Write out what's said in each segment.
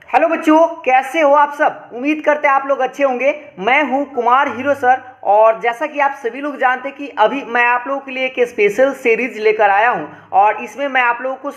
Hello बच्चों, कैसे हो आप सब। उम्मीद करते हैं आप लोग अच्छे होंगे। मैं हूं कुमार हीरो सर। और जैसा कि आप सभी लोग जानते हैं कि अभी मैं आप लोगों के लिए एक स्पेशल सीरीज लेकर आया हूं और इसमें मैं आप लोगों को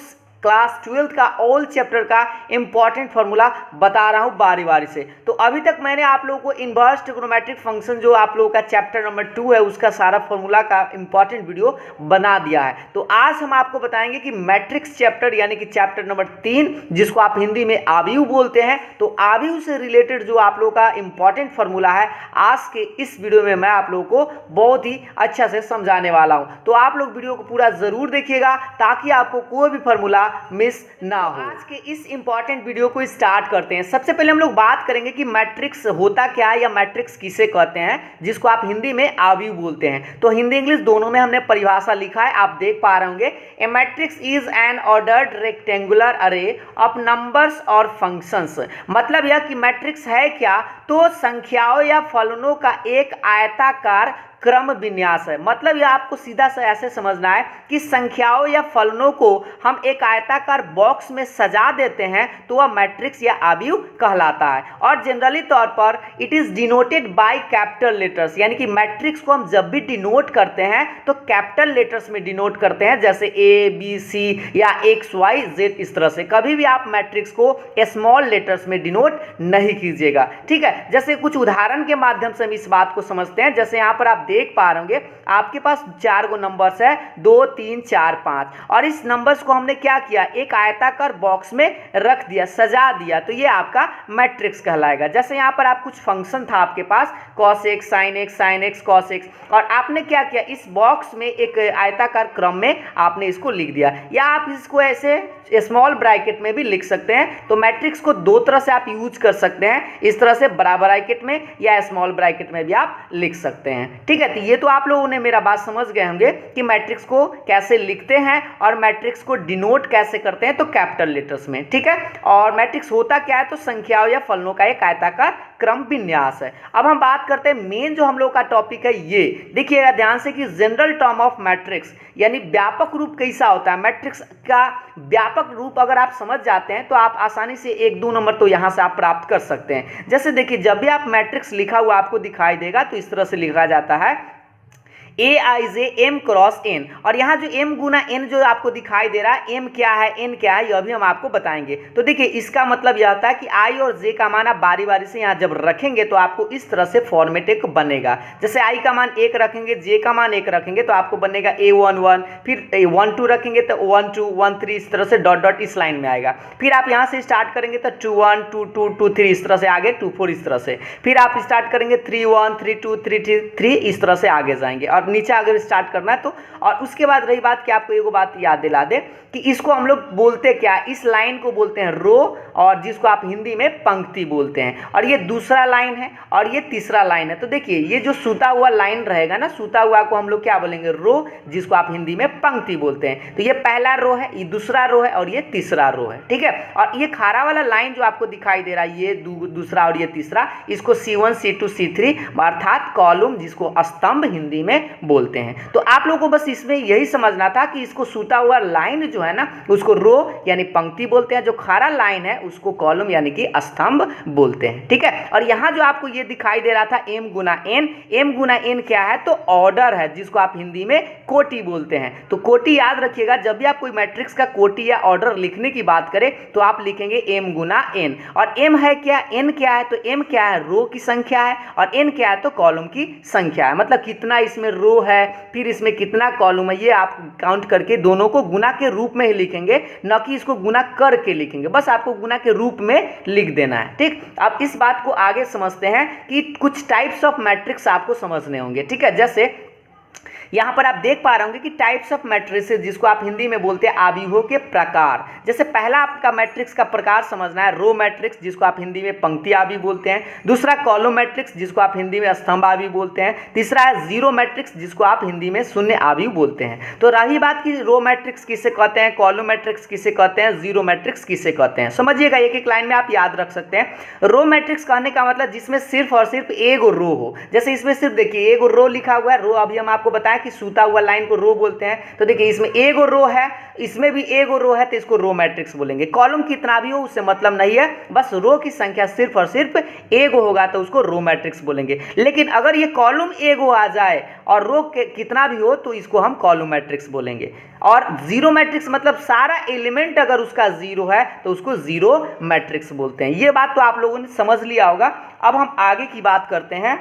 क्लास 12th का ऑल चैप्टर का इंपॉर्टेंट फार्मूला बता रहा हूं बारी बारी से। तो अभी तक मैंने आप लोगों को इनवर्स ट्रिग्नोमेट्रिक फंक्शन जो आप लोगों का चैप्टर नंबर 2 है उसका सारा फार्मूला का इंपॉर्टेंट वीडियो बना दिया है। तो आज हम आपको बताएंगे कि मैट्रिक्स चैप्टर यानी कि चैप्टर नंबर 3 जिसको आप हिंदी में आव्यूह बोलते हैं, तो आव्यूह से रिलेटेड जो आप लोगों का इंपॉर्टेंट फार्मूला है आज के इस वीडियो में मैं आप लोगों को बहुत ही अच्छा से समझाने वाला हूं। तो आप लोग वीडियो को पूरा जरूर देखिएगा ताकि आपको कोई भी फार्मूला मिस ना हो। आज के इस इंपॉर्टेंट वीडियो को स्टार्ट करते हैं। सबसे पहले हम लोग बात करेंगे कि मैट्रिक्स होता क्या है या मैट्रिक्स किसे कहते हैं, जिसको आप हिंदी में आव्यूह बोलते हैं। तो हिंदी इंग्लिश दोनों में हमने परिभाषा लिखा है, आप देख पा रहे होंगे। A matrix is an ordered rectangular array of numbers और फंक्शंस। मतलब यह कि मैट्रिक्स है क्या, तो संख्याओं या फलनों का एक आयताकार क्रम विन्यास है। मतलब यह आपको सीधा सा ऐसे समझना है कि संख्याओं या फलनों को हम एक आयताकार बॉक्स में सजा देते हैं तो वह मैट्रिक्स या आव्यूह कहलाता है। और जनरली तौर पर it is denoted by capital letters, यानी कि मैट्रिक्स को हम जब भी डिनोट करते हैं तो कैपिटल लेटर्स में डिनोट करते हैं, जैसे ए बी सी या एक्स वाई जेड। इस तरह से कभी भी आप मैट्रिक्स को स्मॉल लेटर्स में डिनोट नहीं कीजिएगा, ठीक है। जैसे कुछ उदाहरण के माध्यम से हम इस बात को समझते हैं। जैसे यहाँ पर आप देख पा रहे होंगे आपके पास 4 गो नंबर्स है, 2 3 4 5, और इस नंबर्स को हमने क्या किया, एक आयताकार बॉक्स में रख दिया, सजा दिया, तो ये आपका मैट्रिक्स कहलाएगा। जैसे यहाँ पर आप कुछ फंक्शन था आपके पास cos x sin x cos x, और आपने क्या किया, इस बॉक्स में एक आयताकार क्रम में आपने इसको लिख दिया, या आप इसको ऐसे स्मॉल ब्रैकेट में भी लिख सकते हैं। तो मैट्रिक्स को दो तरह से आप यूज कर सकते हैं, इस तरह से बड़ा ब्रैकेट में या स्मॉल ब्रैकेट में भी आप लिख सकते हैं, ठीक है। तो ये तो आप लोगों ने मेरा बात समझ गए होंगे कि मैट्रिक्स को कैसे लिखते हैं और मैट्रिक्स को डिनोट कैसे करते हैं, तो कैपिटल लेटर्स में, ठीक है। और मैट्रिक्स होता क्या है, तो संख्याओं या फलनों का एक आयताकार क्रम विन्यास है। अब हम बात करते हैं मेन जो हम लोग का टॉपिक है, ये देखिएगा ध्यान से कि जनरल टर्म ऑफ मैट्रिक्स यानी व्यापक रूप कैसा होता है। मैट्रिक्स का व्यापक रूप अगर आप समझ जाते हैं तो आप आसानी से 1-2 नंबर तो यहां से आप प्राप्त कर सकते हैं। जैसे देखिए, जब भी आप मैट्रिक्स लिखा हुआ आपको दिखाई देगा तो इस तरह से लिखा जाता है Aij m क्रॉस n, और यहाँ जो m गुना n जो आपको दिखाई दे रहा है, m क्या है n क्या है, यह भी हम आपको बताएंगे। तो देखिए इसका मतलब यह होता है कि i और j का मान आप बारी बारी से यहाँ जब रखेंगे तो आपको इस तरह से फॉर्मेट एक बनेगा। जैसे i का मान 1 रखेंगे, j का मान 1 रखेंगे तो आपको बनेगा a11, फिर 1 2 रखेंगे तो 1 2 1 3, इस तरह से डॉट डॉट इस लाइन में आएगा। फिर आप यहाँ से स्टार्ट करेंगे तो 2 1 2 2 2 3, इस तरह से आगे 2 4, इस तरह से। फिर आप स्टार्ट करेंगे 3 1 3 2 3 3, इस तरह से आगे जाएंगे। और नीचे अगर स्टार्ट करना है तो, और उसके बाद रही बात कि आपको एगो बात याद दिला दे कि इसको हम लोग बोलते क्या, इस लाइन को बोलते हैं रो, और जिसको आप हिंदी में पंक्ति बोलते हैं। और ये दूसरा लाइन है और ये तीसरा लाइन है। तो देखिए ये जो सूता हुआ लाइन रहेगा ना, सूता हुआ को हम लोग क्या बोलेंगे, रो, जिसको आप हिंदी में पंक्ति बोलते हैं। तो ये पहला रो है, ये दूसरा रो है और ये तीसरा रो है, ठीक है। और ये खारा वाला लाइन जो आपको दिखाई दे रहा है, ये दूसरा और ये तीसरा, इसको C1 C2 C3 अर्थात कॉलम, जिसको स्तंभ हिंदी में बोलते हैं। तो आप लोगों को बस इसमें यही समझना था कि इसको सूता हुआ लाइन जो है ना उसको रो यानी पंक्ति बोलते हैं, जो खारा लाइन है उसको कॉलम यानी कि स्तंभ बोलते हैं, ठीक है। और यहाँ जो आपको ये दिखाई दे रहा था m गुना n, m गुना n क्या है, तो ऑर्डर है, जिसको आप हिंदी में कोटि बोलते हैं। तो कोटि याद रखिएगा, जब भी आप कोई मैट्रिक्स का कोटि या ऑर्डर लिखने की बात करें तो आप लिखेंगे m गुना n। और m है क्या, n क्या है, तो m क्या है, रो की संख्या है, और n क्या है, तो कॉलम की संख्या है। मतलब कितना इसमें रो है फिर इसमें कितना कॉलम है, ये आप काउंट करके दोनों को गुना के रूप में ही लिखेंगे, न कि इसको गुना करके लिखेंगे। बस आपको गुना के रूप में लिख देना है, ठीक। अब इस बात को आगे समझते हैं कि कुछ टाइप्स ऑफ मैट्रिक्स आपको समझने होंगे, ठीक है। जैसे यहाँ पर आप देख पा रहे होंगे कि टाइप्स ऑफ मैट्रिसेस, जिसको आप हिंदी में बोलते हैं आव्यूहों के प्रकार। जैसे पहला आपका मैट्रिक्स का प्रकार समझना है, रो मैट्रिक्स, जिसको आप हिंदी में पंक्ति आव्यूह बोलते हैं। दूसरा कॉलम मैट्रिक्स, जिसको आप हिंदी में स्तंभ आव्यूह बोलते हैं। तीसरा है जीरो मैट्रिक्स, जिसको आप हिंदी में शून्य आव्यूह बोलते हैं। तो रही बात कि रो मैट्रिक्स किसे कहते हैं, कॉलम मैट्रिक्स किसे कहते हैं, जीरो मैट्रिक्स किसे कहते हैं, समझिएगा एक एक लाइन में आप याद रख सकते हैं। रो मैट्रिक्स कहने का मतलब जिसमें सिर्फ और सिर्फ एक रो हो। जैसे इसमें सिर्फ देखिए एक रो लिखा हुआ है, रो अभी हम आपको बताएं कि सूता हुआ लाइन को रो बोलते हैं। तो देखिए इसमें ए गो रो है, इसमें भी ए गो रो है, तो इसको रो मैट्रिक्स बोलेंगे। कॉलम कितना भी हो उससे मतलब नहीं है, बस रो की संख्या सिर्फ और सिर्फ ए गो होगा तो उसको रो मैट्रिक्स बोलेंगे। लेकिन अगर ये कॉलम ए गो आ जाए और रो कितना भी हो तो इसको हम कॉलम मैट्रिक्स बोलेंगे। और जीरो मैट्रिक्स मतलब सारा एलिमेंट अगर उसका जीरो है तो उसको जीरो मैट्रिक्स बोलते हैं। ये बात तो आप लोगों ने समझ लिया होगा। अब हम आगे की बात करते हैं।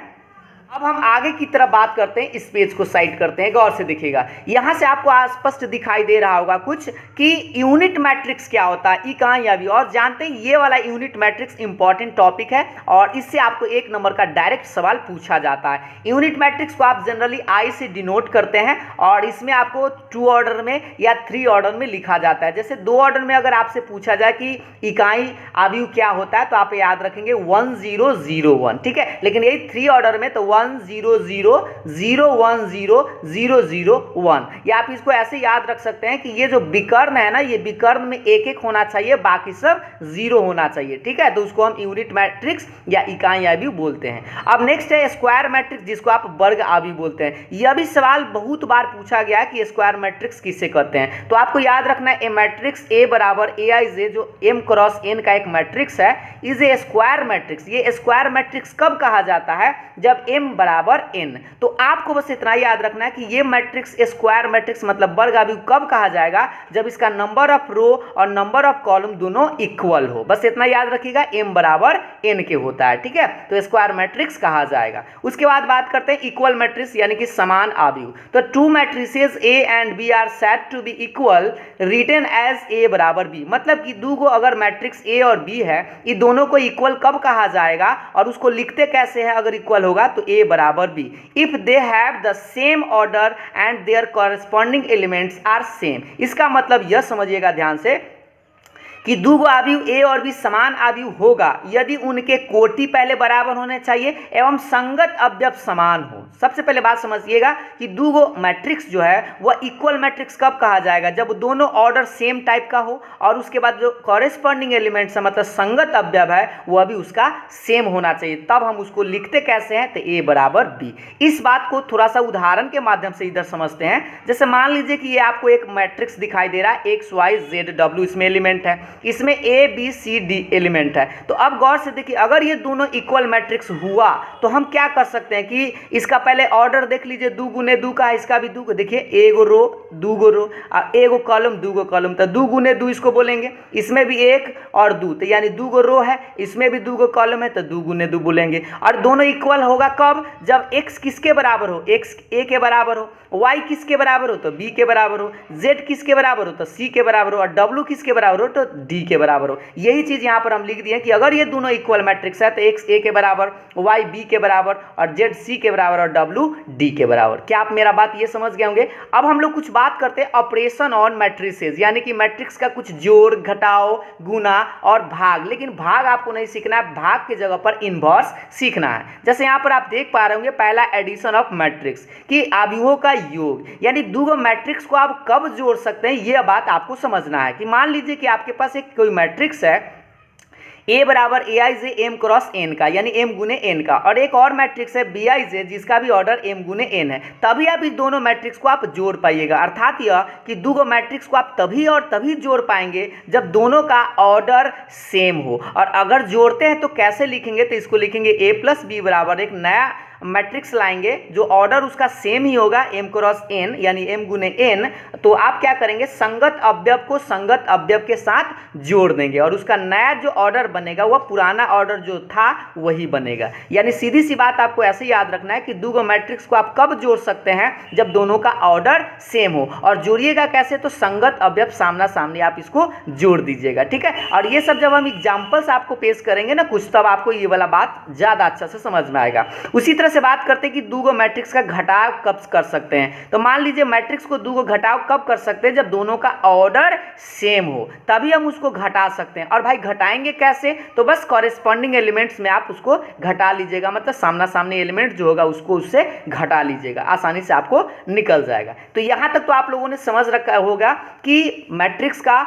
अब हम आगे की तरफ बात करते हैं, इस पेज को साइड करते हैं, गौर से देखिएगा। यहां से आपको स्पष्ट दिखाई दे रहा होगा कुछ कि यूनिट मैट्रिक्स क्या होता है, कहाँ या भी। और जानते हैं ये वाला यूनिट मैट्रिक्स इंपॉर्टेंट टॉपिक है और इससे आपको 1 नंबर का डायरेक्ट सवाल पूछा जाता है। यूनिट मैट्रिक्स को आप जनरली आई से डिनोट करते हैं और इसमें आपको 2 ऑर्डर में या 3 ऑर्डर में लिखा जाता है। जैसे 2 ऑर्डर में अगर आपसे पूछा जाए कि इकाई अवयव क्या होता है तो आप याद रखेंगे 1001, ठीक है। लेकिन यही 3 ऑर्डर में तो 100010001, या आप इसको ऐसे याद रख सकते हैं कि ये जो विकर्ण है ना, ये विकर्ण में एक एक होना चाहिए, बाकी सब 0 होना चाहिए, ठीक है। तो उसको हम यूनिट मैट्रिक्स या इकाई अवयव बोलते हैं। अब नेक्स्ट है स्क्वायर मैट्रिक्स, जिसको आप वर्ग अवयव बोलते हैं। यह भी सवाल बहुत बार पूछा गया कि स्क्वायर मैट्रिक्स किसे कहते हैं। तो आपको याद रखना है ए मैट्रिक्स ए बराबर ए आई जे, जो m क्रॉस n का एक मैट्रिक्स है, इज ए स्क्वायर मैट्रिक्स। ये स्क्वायर मैट्रिक्स कब कहा जाता है, जब m बराबर n। तो आपको बस इतना याद रखना है कि ये मैट्रिक्स स्क्वायर मैट्रिक्स मतलब वर्ग अवयव कब कहा जाएगा, जब इसका नंबर ऑफ रो और नंबर ऑफ कॉलम दोनों इक्वल हो। बस इतना याद रखिएगा, m बराबर n के होता है, ठीक है। तो स्क्वायर मैट्रिक्स कहा जाएगा। उसके बाद बात करते हैं इक्वल मैट्रिक्स यानी कि समान अवयव। तो 2 matrices a and b are said to be equal written as a बराबर b। मतलब कि दो अगर मैट्रिक्स a और b है, ये दोनों को इक्वल कब कहा जाएगा और उसको लिखते कैसे हैं अगर इक्वल होगा तो a बराबर b। If they have the same order and their corresponding elements are same. इसका मतलब यह समझिएगा ध्यान से कि दो अवयव ए और बी समान अवयव होगा यदि उनके कोटि पहले बराबर होने चाहिए एवं संगत अवयव समान हो। सबसे पहले बात समझिएगा कि दो मैट्रिक्स जो है वह इक्वल मैट्रिक्स कब कहा जाएगा, जब दोनों ऑर्डर सेम टाइप का हो और उसके बाद जो कॉरेस्पॉन्डिंग एलिमेंट्स है मतलब संगत अवयव है वह भी उसका सेम होना चाहिए। तब हम उसको लिखते कैसे हैं, तो ए बराबर बी। इस बात को थोड़ा सा उदाहरण के माध्यम से इधर समझते हैं। जैसे मान लीजिए कि ये आपको एक मैट्रिक्स दिखाई दे रहा है, एक्स वाई जेड डब्ल्यू इसमें एलिमेंट है, इसमें a b c d element है। तो अब गौर से देखिए, अगर ये दोनों इक्वल मैट्रिक्स हुआ तो हम क्या कर सकते हैं कि इसका पहले ऑर्डर देख लीजिए, 2 गुने 2 का, इसका भी 2। देखिए एगो रो 2 गो रो और एगो कॉलम 2 गो कॉलम, तो 2 गुने 2 इसको बोलेंगे। इसमें भी 1 और 2, तो यानी 2 गो रो है, इसमें भी 2 गो कॉलम है, तो 2 गुने 2 बोलेंगे। और दोनों इक्वल होगा कब, जब x किसके बराबर हो, x a के बराबर हो, y किसके बराबर हो तो b के बराबर हो, z किसके बराबर हो तो c के बराबर हो, और w किसके बराबर हो तो d के बराबर हो। यही चीज यहाँ पर हम लिख दिए कि अगर ये दोनों इक्वल मैट्रिक्स है तो x a के बराबर, y b के बराबर और z c के बराबर और w d के बराबर। क्या आप मेरा बात ये समझ गए होंगे। अब हम लोग कुछ बात करते हैं ऑपरेशन ऑन मैट्रिसेस, यानी कि मैट्रिक्स का कुछ जोड़ घटाओ गुना और भाग। लेकिन भाग आपको नहीं सीखना है, भाग की जगह पर इनवर्स सीखना है। जैसे यहाँ पर आप देख पा रहे होंगे पहला एडिशन ऑफ मैट्रिक्स कि अवयवों का योग, यानी दो मैट्रिक्स को आप कब जोड़ सकते हैं ये बात आपको समझना है। कि मान लीजिए कि आपके पास एक कोई मैट्रिक्स है ए बराबर ए आई जे एम क्रॉस एन का, यानी एम गुने एन का, और एक और मैट्रिक्स है बी आई जे जिसका भी ऑर्डर एम गुने एन है। तभी आप इस दोनों मैट्रिक्स को आप जोड़ पाइएगा। अर्थात यह कि दो मैट्रिक्स को आप तभी और तभी जोड़ पाएंगे जब दोनों का ऑर्डर सेम हो। और अगर जोड़ते हैं तो कैसे लिखेंगे, तो इसको लिखेंगे ए प्लस बी बराबर एक नया मैट्रिक्स लाएंगे जो ऑर्डर उसका सेम ही होगा m क्रॉस n, यानी m गुने n। तो आप क्या करेंगे, संगत अवयव को संगत अवयव के साथ जोड़ देंगे और उसका नया जो ऑर्डर बनेगा वह पुराना ऑर्डर जो था वही बनेगा। यानी सीधी सी बात आपको ऐसे याद रखना है कि दो मैट्रिक्स को आप कब जोड़ सकते हैं, जब दोनों का ऑर्डर सेम हो। और जोड़िएगा कैसे, तो संगत अवयव सामना सामने आप इसको जोड़ दीजिएगा, ठीक है। और ये सब जब हम एग्जाम्पल्स आपको पेश करेंगे ना कुछ, तब आपको ये वाला बात ज्यादा अच्छा से समझ में आएगा। उसी तरह से बात करते हैं कि दो मैट्रिक्स का घटाव कब कर सकते हैं। तो मान लीजिए मैट्रिक्स को दो घटाव कब कर सकते हैं, जब दोनों का ऑर्डर सेम हो, तभी हम उसको घटा सकते हैं। और भाई घटाएंगे कैसे, तो बस कॉरेस्पॉन्डिंग एलिमेंट्स में आप उसको घटा लीजिएगा, मतलब सामना सामने एलिमेंट जो होगा उसको उससे घटा लीजिएगा, आसानी से आपको निकल जाएगा। तो यहां तक तो आप लोगों ने समझ रखा होगा कि मैट्रिक्स का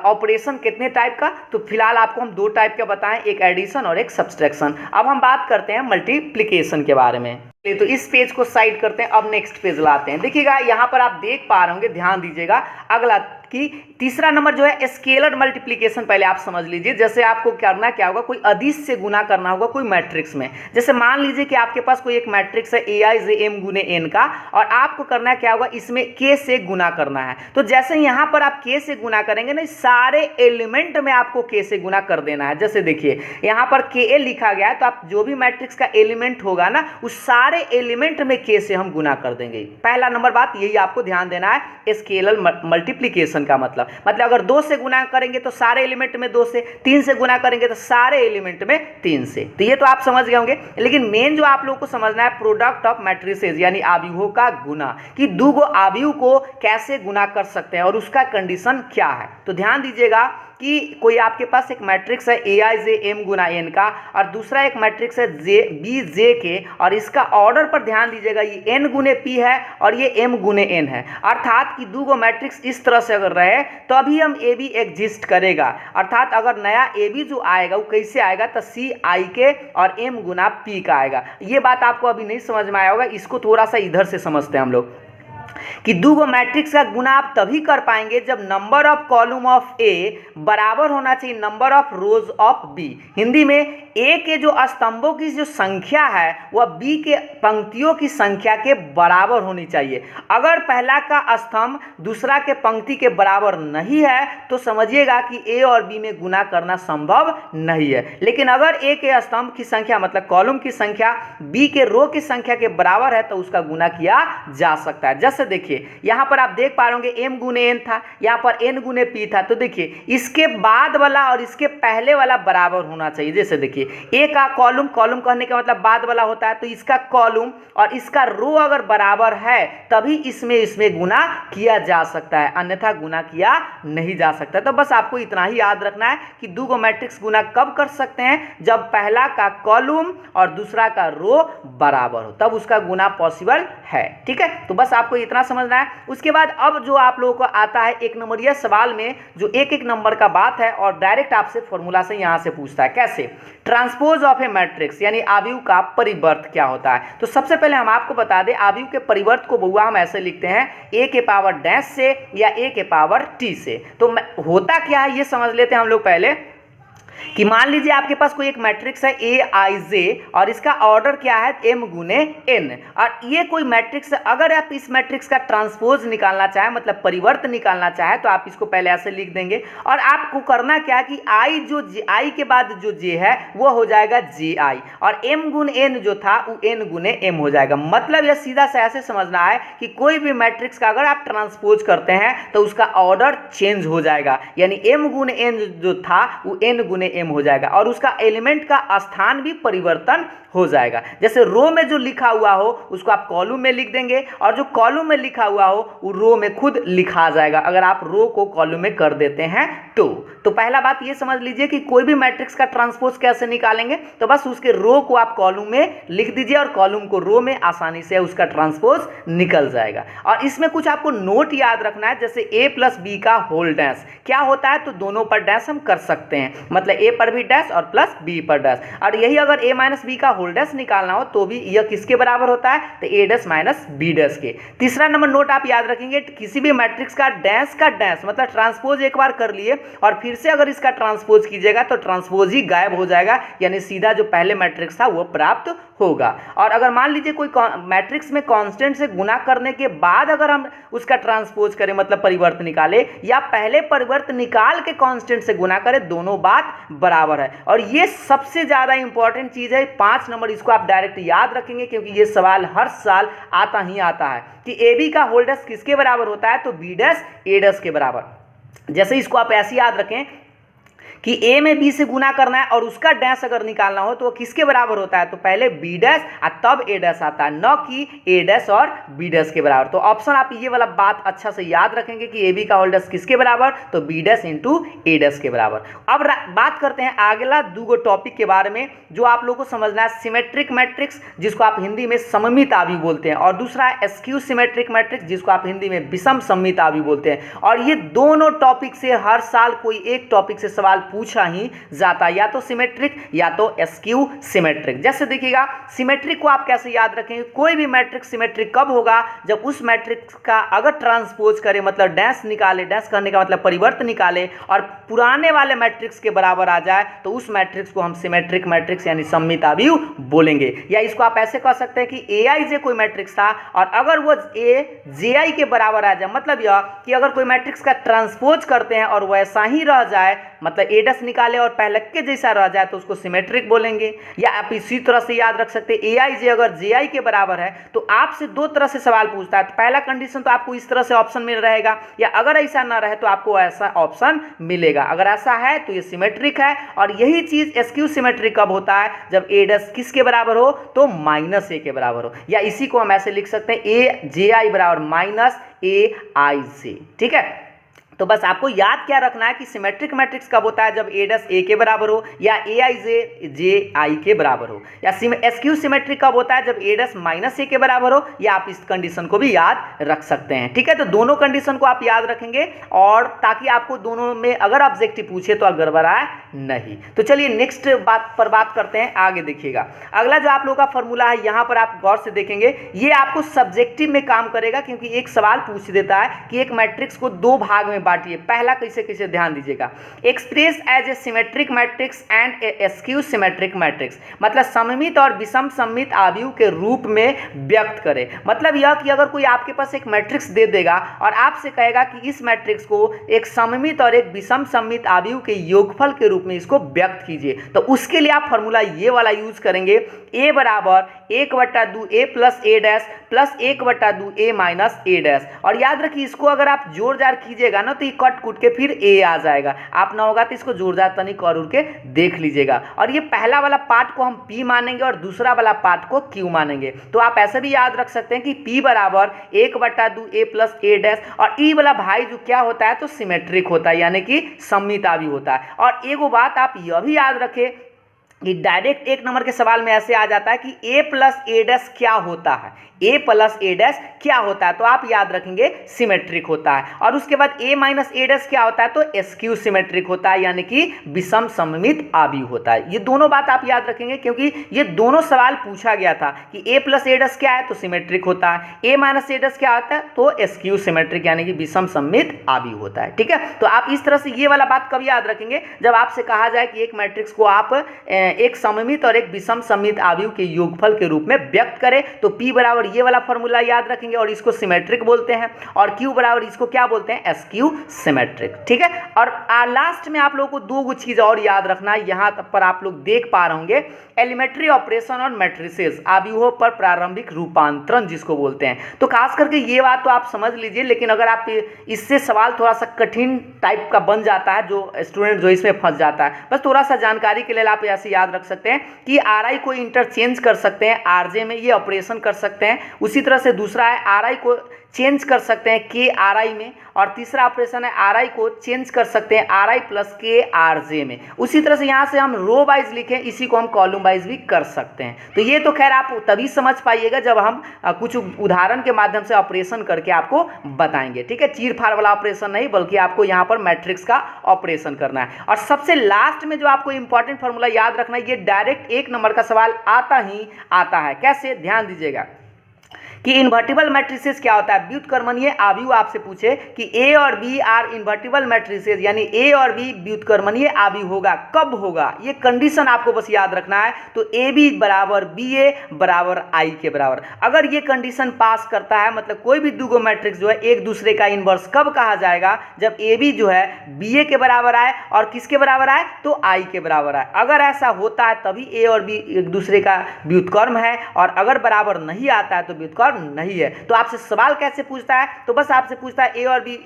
ऑपरेशन कितने टाइप का। तो फिलहाल आपको हम 2 टाइप के बताएं, एक एडिशन और एक सब्सट्रैक्शन। अब हम बात करते हैं मल्टीप्लिकेशन के बारे में। तो इस पेज को साइड करते हैं, अब नेक्स्ट पेज लाते हैं। देखिएगा यहाँ पर आप देख पा रहे होंगे, ध्यान दीजिएगा, अगला कि तीसरा नंबर जो है स्केलर मल्टीप्लिकेशन। पहले आप समझ लीजिए, जैसे आपको करना क्या होगा, कोई अदिश से गुना करना होगा कोई मैट्रिक्स में। जैसे मान लीजिए कि आपके पास कोई एक मैट्रिक्स है AIJM गुने n का, और आपको करना क्या होगा, इसमें k से गुना करना है। तो जैसे यहाँ पर आप k से गुना करेंगे ना, सारे एलिमेंट में आपको k से गुना कर देना है। जैसे देखिए यहाँ पर KA लिखा गया है, तो आप जो भी मैट्रिक्स का एलिमेंट होगा ना, उस सारे एलिमेंट में k से हम गुना कर देंगे। पहला नंबर बात यही आपको ध्यान देना है, स्केलर मल्टीप्लिकेशन का मतलब अगर 2 से गुना करेंगे तो सारे एलिमेंट में 2 से, 3 से गुना करेंगे तो सारे एलिमेंट में 3 से। तो ये तो आप समझ गए होंगे, लेकिन मेन जो आप लोगों को समझना है प्रोडक्ट ऑफ मैट्रिसेस यानी आव्यूहों का गुना, कि दो गो आव्यूह को कैसे गुना कर सकते हैं और उसका कंडीशन क्या है। तो ध्यान दीजिएगा कि कोई आपके पास एक मैट्रिक्स है AIJM गुना n का, और दूसरा एक मैट्रिक्स है BJK, और इसका ऑर्डर पर ध्यान दीजिएगा, ये n गुने p है और ये m गुने n है। अर्थात कि दो गो मैट्रिक्स इस तरह से अगर रहे तो अभी हम AB एग्जिस्ट करेगा। अर्थात अगर नया AB जो आएगा वो कैसे आएगा, तो CIK और m गुना p का आएगा। ये बात आपको अभी नहीं समझ में आया होगा, इसको थोड़ा सा इधर से समझते हैं हम लोग, कि दो गो मैट्रिक्स का गुना आप तभी कर पाएंगे जब number of column of A बराबर होना चाहिए number of rose of B। Hindi में A के जो स्तंभों की जो संख्या है वह B के पंक्तियों की संख्या के बराबर होनी चाहिए। अगर पहला का स्तंभ दूसरा के पंक्ति के बराबर नहीं है तो समझिएगा कि A और B में गुना करना संभव नहीं है। लेकिन अगर A के स्तंभ की संख्या मतलब कॉलम की संख्या B के रो की संख्या के बराबर है तो उसका गुना किया जा सकता है। जैसे देखिए यहाँ पर आप देख पा रहे होंगे m गुने n था, यहाँ पर n गुने p था, तो देखिए इसके बाद वाला और इसके पहले वाला बराबर होना चाहिए। जैसे देखिए a का कॉलम कहने का मतलब बाद वाला होता है, तो इसका कॉलम और इसका रो अगर बराबर है तभी इसमें गुना किया जा सकता है, अन्यथा गुना किया नहीं जा सकता। तो बस आपको इतना ही याद रखना है कि दो गो मैट्रिक्स गुना कब कर सकते हैं, जब पहला का कॉलम और दूसरा का रो बराबर हो, तब उसका गुना पॉसिबल है। ठीक है, तो बस आपको इतना समझना है। उसके बाद अब जो आप लोगों को आता है एक नंबरिया सवाल में जो एक नंबर का बात है और डायरेक्ट आपसे फॉर्मूला से यहां से पूछता है कैसे, ट्रांसपोज ऑफ ए मैट्रिक्स यानी आव्यूह का परिवर्त क्या होता है। तो सबसे पहले हम आपको बता दें आव्यूह के परिवर्त को बउआ हम ऐसे लिखते हैं a के पावर डैश से या a के पावर t से। तो होता क्या है ये समझ लेते हैं हम लोग पहले, कि मान लीजिए आपके पास कोई एक मैट्रिक्स है AIJ और इसका ऑर्डर क्या है m गुने n, और ये कोई मैट्रिक्स है। अगर आप इस मैट्रिक्स का ट्रांसपोज निकालना चाहें मतलब परिवर्त निकालना चाहें तो आप इसको पहले ऐसे लिख देंगे, और आपको करना क्या कि I के बाद जो j है वो हो जाएगा JI, और m गुने n जो था वो n गुने m हो जाएगा। मतलब यह सीधा से ऐसे समझना है कि कोई भी मैट्रिक्स का अगर आप ट्रांसपोज करते हैं तो उसका ऑर्डर चेंज हो जाएगा, यानी m गुने n जो था वो n गुने m हो जाएगा, और उसका एलिमेंट का स्थान भी परिवर्तन हो जाएगा। जैसे रो में जो लिखा हुआ हो उसको आप कॉलम में लिख देंगे, और जो कॉलम में लिखा हुआ हो वो रो में खुद लिखा जाएगा अगर आप रो को कॉलम में कर देते हैं तो पहला बात ये समझ लीजिए कि कोई भी मैट्रिक्स का ट्रांसपोज कैसे निकालेंगे, तो बस उसके रो को आप कॉलम में लिख दीजिए और कॉलम को रो में आसानी से उसका ट्रांसपोज निकल जाएगा। और इसमें कुछ आपको नोट याद रखना है, जैसे a प्लस बी का होल डैश क्या होता है, तो दोनों पर डैश हम कर सकते हैं, मतलब a पर भी डैश और प्लस b पर डैश। और यही अगर a माइनस बी का होल डैश निकालना हो तो भी यह किसके बराबर होता है, तो a dash minus b dash के। तीसरा नंबर नोट आप याद रखेंगे, किसी भी मैट्रिक्स का डैश मतलब ट्रांसपोज एक बार कर लिए और फिर से अगर इसका ट्रांसपोज कीजिएगा तो ट्रांसपोज ही गायब हो जाएगा, यानी सीधा जो पहले मैट्रिक्स था वो प्राप्त होगा। और अगर मान लीजिए कोई मैट्रिक्स में कांस्टेंट से गुना करने के बाद अगर हम उसका ट्रांसपोज करें मतलब परिवर्त निकाले, या पहले परिवर्त निकाल के कांस्टेंट से गुना करें, दोनों बात बराबर है। और ये सबसे ज्यादा इंपॉर्टेंट चीज है, 5 नंबर इसको आप डायरेक्ट याद रखेंगे क्योंकि ये सवाल हर साल आता ही आता है कि ए बी का होल डैश किसके बराबर होता है, तो बी डैश ए डैश के बराबर। जैसे इसको आप ऐसे याद रखें कि a में b से गुना करना है और उसका डैश अगर निकालना हो तो वो किसके बराबर होता है, तो पहले b डैश और तब a डैश आता है, न कि a डैश और b डैश के बराबर। तो ऑप्शन आप ये वाला बात अच्छा से याद रखेंगे कि ab का होल डैश किसके बराबर, तो b dash into a dash के बराबर। अब बात करते हैं अगला दूगो टॉपिक के बारे में जो आप लोगों को समझना है, सिमेट्रिक मैट्रिक्स जिसको आप हिंदी में सममित आव्यूह बोलते हैं, और दूसरा है स्क्यू सिमेट्रिक मैट्रिक्स जिसको आप हिंदी में विषम सममित आव्यूह बोलते हैं। और ये दोनों टॉपिक से हर साल कोई एक टॉपिक से सवाल पूछा ही जाता है, या तो सिमेट्रिक या तो एस्क्यू सिमेट्रिक। जैसे देखिएगा सिमेट्रिक को आप कैसे याद रखेंगे, कोई भी मैट्रिक्स सिमेट्रिक कब होगा, जब उस मैट्रिक्स का अगर ट्रांसपोज करें मतलब डैश निकाले, डैश करने का मतलब परिवर्त निकाले और पुराने वाले मैट्रिक्स के बराबर आ जाए तो उस मैट्रिक्स को हम सिमेट्रिक मैट्रिक्स यानी सममित आव्यूह बोलेंगे। या इसको आप ऐसे कह सकते हैं कि एआई कोई मैट्रिक्स था और अगर वो ए जे आई के बराबर आ जाए, मतलब यह कि अगर कोई मैट्रिक्स का ट्रांसपोज करते हैं और वैसा ही रह जाए, मतलब ए डस निकाले और पहले के जैसा रह जाए तो उसको सिमेट्रिक बोलेंगे। या आप इसी तरह से याद रख सकते हैं ए आई जे अगर जे आई के बराबर है तो आपसे दो तरह से सवाल पूछता है, तो पहला कंडीशन तो आपको इस तरह से ऑप्शन मिल रहेगा, या अगर ऐसा ना रहे तो आपको ऐसा ऑप्शन मिलेगा। अगर ऐसा है तो ये सिमेट्रिक है। और यही चीज एस्क्यू सिमेट्रिक कब होता है, जब ए डस किसके बराबर हो, तो माइनस ए के बराबर हो। या इसी को हम ऐसे लिख सकते हैं ए जे आई बराबर माइनस ए आई जे। ठीक है, तो बस आपको याद क्या रखना है कि सिमेट्रिक मैट्रिक्स कब होता है, जब ए डस ए के बराबर हो या ए आई जे आई के बराबर हो। या एस्क्यू सिमेट्रिक कब होता है, जब ए डस माइनस ए के बराबर हो, या आप इस कंडीशन को भी याद रख सकते हैं। ठीक है, तो दोनों कंडीशन को आप याद रखेंगे और ताकि आपको दोनों में अगर ऑब्जेक्टिव पूछे तो गड़बड़ाए नहीं। तो चलिए नेक्स्ट बात पर बात करते हैं, आगे देखिएगा। अगला जो आप लोगों का फॉर्मूला है यहाँ पर आप गौर से देखेंगे, ये आपको सब्जेक्टिव में काम करेगा क्योंकि एक सवाल पूछ देता है कि एक मैट्रिक्स को दो भाग में बांटिए। पहला कैसे कैसे ध्यान दीजिएगा, express as a symmetric matrix and a skew symmetric matrix, मतलब सममित और विषम सममित आव्यूह के रूप में व्यक्त करें। मतलब यह कि अगर कोई आपके पास एक मैट्रिक्स दे देगा और आपसे कहेगा कि इस मैट्रिक्स को एक सममित और एक विषम सममित आव्यूह के योगफल के रूप में इसको व्यक्त कीजिए, तो उसके लिए आप फॉर्मूला ये वाला यूज करेंगे, ए बराबर 1/2 ए प्लस ए डैश प्लस 1/2 ए माइनस ए डैश। और याद रखिए इसको अगर आप जोड़ जाड़ कीजिएगा ना तो ये कट कूट के फिर ए आ जाएगा, आप ना होगा तो इसको जोड़ जाड़ तनी कर उड़ के देख लीजिएगा। और ये पहला वाला पार्ट को हम पी मानेंगे और दूसरा वाला पार्ट को क्यू मानेंगे। तो आप ऐसे भी याद रख सकते हैं कि पी बराबर 1/2 ए प्लस ए डैश, और ई वाला भाई जो क्या होता है तो सिमेट्रिक होता है यानी कि सममित आव्यूह होता है। और एगो बात आप यह भी याद रखें कि डायरेक्ट एक नंबर के सवाल में ऐसे आ जाता है कि ए प्लस ए डैश क्या होता है, ए प्लस ए डैश क्या होता है, तो आप याद रखेंगे सिमेट्रिक होता है। और उसके बाद ए माइनस ए डैश क्या होता है, तो एस्क्यू सिमेट्रिक होता है यानी कि विषम सममित आव्यूह होता है। ये दोनों बात आप याद रखेंगे क्योंकि ये दोनों सवाल पूछा गया था कि ए प्लस ए डैश क्या है तो सिमेट्रिक होता है, ए माइनस ए डैश क्या होता है तो एस्क्यू सिमेट्रिक यानी कि विषम सममित आव्यूह होता है। ठीक है, तो आप इस तरह से ये वाला बात कब याद रखेंगे, जब आपसे कहा जाए कि एक मैट्रिक्स को आप एक सममित और एक विषम सममित आव्यूह के योगफल के रूप में व्यक्त करें, तो P बराबर ये वाला फॉर्मूला याद रखेंगे और इसको सिमेट्रिक बोलते हैं, और Q बराबर इसको क्या बोलते हैं, एस्क्यू सिमेट्रिक। ठीक है, और लास्ट में आप लोगों को दो चीज और याद रखना है, यहाँ पर आप लोग देख पा रहे होंगे एलिमेंट्री ऑपरेशन और मैट्रिसेस आव्यूहों पर प्रारंभिक रूपांतरण जिसको बोलते हैं। तो खास करके ये बात तो आप समझ लीजिए, लेकिन अगर आप इससे सवाल थोड़ा सा कठिन टाइप का बन जाता है, जो स्टूडेंट जो इसमें फंस जाता है, बस थोड़ा सा जानकारी के लिए आप ऐसे याद रख सकते हैं कि आर आई को इंटरचेंज कर सकते हैं आर जे में, ये ऑपरेशन कर सकते हैं। उसी तरह से दूसरा है आर आई को चेंज कर सकते हैं के आर आई में, और तीसरा ऑपरेशन है आर आई को चेंज कर सकते हैं आर आई प्लस के आर जे में। उसी तरह से यहाँ से हम रो वाइज लिखें, इसी को हम कॉलम वाइज भी कर सकते हैं। तो ये तो खैर आप तभी समझ पाइएगा जब हम कुछ उदाहरण के माध्यम से ऑपरेशन करके आपको बताएंगे। ठीक है, चीर फाड़ वाला ऑपरेशन नहीं, बल्कि आपको यहाँ पर मैट्रिक्स का ऑपरेशन करना है। और सबसे लास्ट में जो आपको इंपॉर्टेंट फॉर्मूला याद रखना है, ये डायरेक्ट एक नंबर का सवाल आता ही आता है। कैसे, ध्यान दीजिएगा कि इन्वर्टिबल मैट्रिसेस क्या होता है। व्युत्क्रमणीय आव्यूह आपसे पूछे कि ए और बी आर इन्वर्टिबल मैट्रिसेस, यानी ए और बी व्युत्क्रमणीय आव्यूह होगा, कब होगा, ये कंडीशन आपको बस याद रखना है। तो ए बी बराबर बी ए बराबर आई के बराबर, अगर ये कंडीशन पास करता है, मतलब कोई भी दूगो मैट्रिक्स जो है एक दूसरे का इनवर्स कब कहा जाएगा, जब ए बी जो है बी ए के बराबर आए और किसके बराबर आए, तो आई के बराबर आए। अगर ऐसा होता है तभी ए और बी एक दूसरे का व्युत्क्रम है, और अगर बराबर नहीं आता है तो व्युत्क्रम नहीं है। तो आपसे सवाल कैसे पूछता है, तो बस आपसे पूछता है ए और बी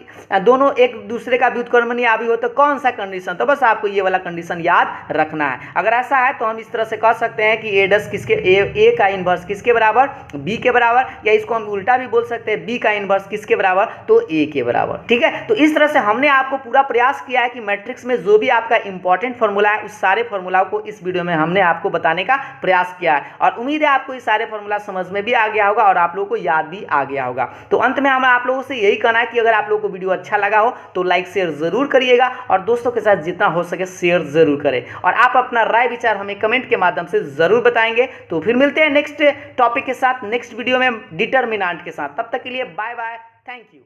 दोनों एक दूसरे का व्युत्क्रमणीय आव्यूह हो तो कौन सा कंडीशन, तो बस आपको ये वाला कंडीशन याद रखना है। अगर ऐसा है तो हम इस तरह से कह सकते हैं कि ए डस किसके, ए का इनवर्स किसके बराबर, बी के बराबर, या इसको हम उल्टा भी बोल सकते हैं बी का इनवर्स किसके बराबर, तो ए के बराबर। ठीक है, तो इस तरह से हमने आपको पूरा प्रयास किया है कि मैट्रिक्स में जो भी आपका इंपॉर्टेंट फॉर्मूला है उस सारे फॉर्मूला को इस वीडियो में हमने आपको बताने का प्रयास किया है, और उम्मीद है आपको ये सारे फॉर्मूला समझ में भी आ गया होगा और आप आप लोगों को याद भी आ गया होगा। तो अंत में हमें आप लोगों से यही कहना है कि अगर आप लोगों को वीडियो अच्छा लगा हो तो लाइक शेयर जरूर करिएगा और दोस्तों के साथ जितना हो सके शेयर जरूर करें, और आप अपना राय विचार हमें कमेंट के माध्यम से जरूर बताएंगे। तो फिर मिलते हैं नेक्स्ट टॉपिक के साथ, नेक्स्ट वीडियो में डिटरमिनेंट के साथ। तब तक के लिए बाय बाय, थैंक यू।